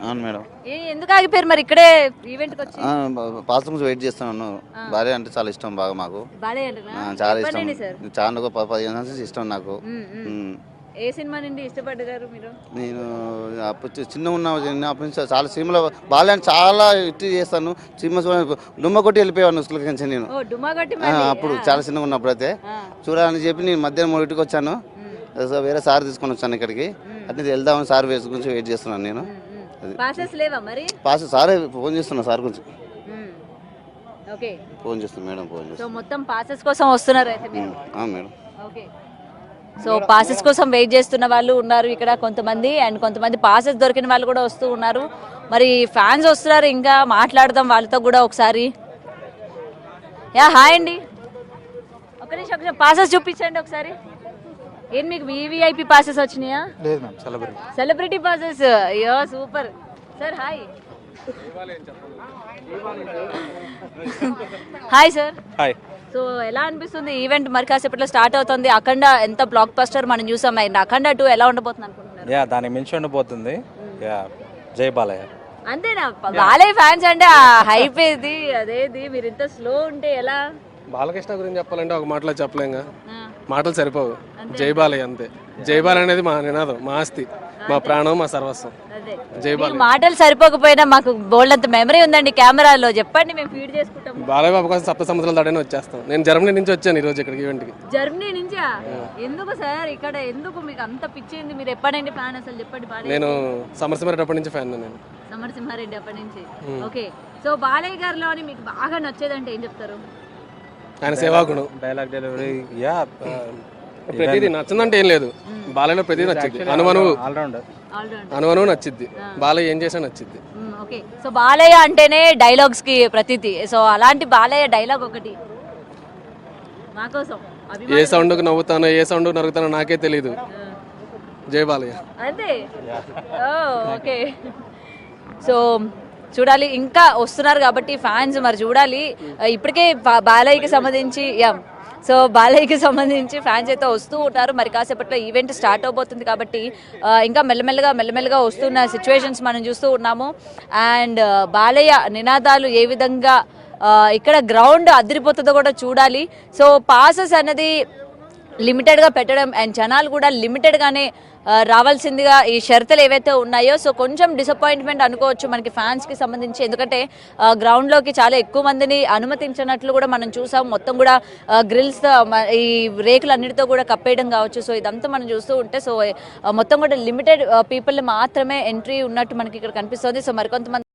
అవును మేడం. ఎందుకు ఆగిపోయారు మరి ఇక్కడే ఈవెంట్కి వచ్చి? పాస్ గురించి వెయిట్ చేస్తున్నాను. భార్య అంటే చాలా ఇష్టం బాగా మాకు. చాలా ఇష్టం. చాలా ఒక 15 నుంచి ఇష్టం నాకు. ఏ సినిమా నుండి ఇష్టపడ్డారు మీరు? నేను అప్పుడు చిన్న ఉన్న అప్పటి నుంచి చాలా సినిమాలో బాగా చాలా ఇటు చేస్తాను. సినిమా డుమ్మ కొట్టి వెళ్ళిపోయాను నుంచి నేను. అప్పుడు చాలా చిన్నగా ఉన్నప్పుడు అయితే చూడాలని చెప్పి నేను మధ్యాహ్నం 3కి వచ్చాను. వేరే సార్ తీసుకొని వచ్చాను ఇక్కడికి. అట్లా వెళ్దామని సార్ గురించి వెయిట్ చేస్తున్నాను నేను. పాస్ సారే ఫోన్ చేస్తున్నా సార్ గురించి. ఫోన్ చేస్తున్నా మేడం. ఫోన్ చేస్తున్నా. మొత్తం పాసెస్ కోసం వస్తున్నారు అయితే మీరు? మేడం. సో పాసెస్ కోసం వెయిట్ చేస్తున్న వాళ్ళు ఉన్నారు ఇక్కడ కొంతమంది, అండ్ కొంతమంది పాసెస్ దొరికిన వాళ్ళు కూడా వస్తూ ఉన్నారు. మరి ఫ్యాన్స్ వస్తున్నారు, ఇంకా మాట్లాడదాం వాళ్ళతో కూడా ఒకసారి. హాయ్ అండి, ఒక నిమిషం పాసెస్ చూపించండి ఒకసారి. ఏం మీకు వివిఐపి పాసెస్ వచ్చినాయా? లేదు మ్యామ్, సెలబ్రిటీ పాసెస్. అయ్యో super sir. Hi hi sir. Hi. So ఎలా అనిపిస్తుంది ఈవెంట్? మరి కాసేపట్లో స్టార్ట్ అవుతుంది. అఖండ ఎంత బ్లాక్ బస్టర్ మనం చూసాం. అఖండ 2 ఎలా ఉండబోతుంది అనుకుంటున్నారు? దానికి మించి ఉండబోతుంది. జై బాలయ్య. అంతేనా? బాలయ్య ఫ్యాన్స్ అంటే హైప్ ఏది అదేది, మీరు ఇంత స్లో ఉంటే ఎలా? బాలకృష్ణ గురించి చెప్పాలంటే ఒక మాటలో చెప్పలేంగా, మాటలు సరిపోవు. జై బాలయ్య అంతే. జై బాలయ్య అనేది మా నినాదం, మా ఆస్తి, మా ప్రాణం, మా సర్వస్వం. జై బాలయ్య. మాటలు సరిపోకపోయినా మాకు బోల్డ్ అంత మెమరీ ఉందండి కెమెరాలో, చెప్పండి మేము ఫీడ్ చేసుకుంటాం. బాలయ్య బాబు కోసం 7 సముద్రాలు దాటని వచ్చేస్తాం. నేను జర్మనీ నుంచి వచ్చాను ఈ రోజు ఇక్కడికి ఈవెంట్కి. జర్మనీ నుంచా? ఎందుకు సార్ ఇక్కడ ఎందుకు మీకు అంత పిచ్చింది? మీరు ఎప్పటి ఫ్యాన్ అసలు చెప్పండి. నేను సమరసింహారెడ్డి అప్పటి నుంచి ఫ్యాన్. నేను సమరసింహారెడ్డి అప్పటి నుంచి. ఓకే. సో బాలయ్య గారిలోని మీకు బాగా నచ్చేదంటే ఏం చెప్తారు? ఆయన సేవాగుణం, డైలాగ్ డెలివరీ, ప్రతిదీ నచ్చిందంటే ఏం లేదు. బాలయ్యలో ప్రతిదీ నచ్చింది. అనువను నచ్చిద్ది. బాలయ్య ఏం చేసినా నచ్చిద్ది. ఓకే. సో బాలయ్య అంటేనే డైలాగ్స్ కి ప్రతీతి. సో అలాంటి బాలయ్య డైలాగ్ ఒకటి మా కోసం. ఏ సౌండ్ కు నవ్వుతానో ఏ సౌండ్ నరుగుతానో నాకే తెలీదు. జై బాలయ్య. అంతే. ఓకే. సో చూడాలి, ఇంకా వస్తున్నారు కాబట్టి ఫ్యాన్స్ మరి చూడాలి. ఇప్పటికే బాలయ్యకి సంబంధించి ఫ్యాన్స్ అయితే వస్తూ ఉంటారు. మరి కాసేపట్లో ఈవెంట్ స్టార్ట్ అవబోతుంది కాబట్టి ఇంకా మెల్లమెల్లగా వస్తున్న సిచ్యువేషన్స్ మనం చూస్తూ ఉన్నాము. అండ్ బాలయ్య నినాదాలు ఏ విధంగా ఇక్కడ గ్రౌండ్ అదిరిపోతుందో కూడా చూడాలి. సో పాసెస్ అన్నది లిమిటెడ్గా పెట్టడం, అండ్ జనాలు కూడా లిమిటెడ్గానే రావాల్సిందిగా ఈ షరతులు ఏవైతే ఉన్నాయో. సో కొంచెం డిసప్పాయింట్మెంట్ అనుకోవచ్చు మనకి ఫ్యాన్స్కి సంబంధించి, ఎందుకంటే గ్రౌండ్లోకి చాలా ఎక్కువ మందిని అనుమతించినట్లు కూడా మనం చూసాం. మొత్తం కూడా గ్రిల్స్తో ఈ రేకులు అన్నిటితో కూడా కప్పేయడం కావచ్చు. సో ఇదంతా మనం చూస్తూ ఉంటే సో మొత్తం కూడా లిమిటెడ్ పీపుల్ మాత్రమే ఎంట్రీ ఉన్నట్టు మనకి ఇక్కడ కనిపిస్తుంది. సో మరికొంతమంది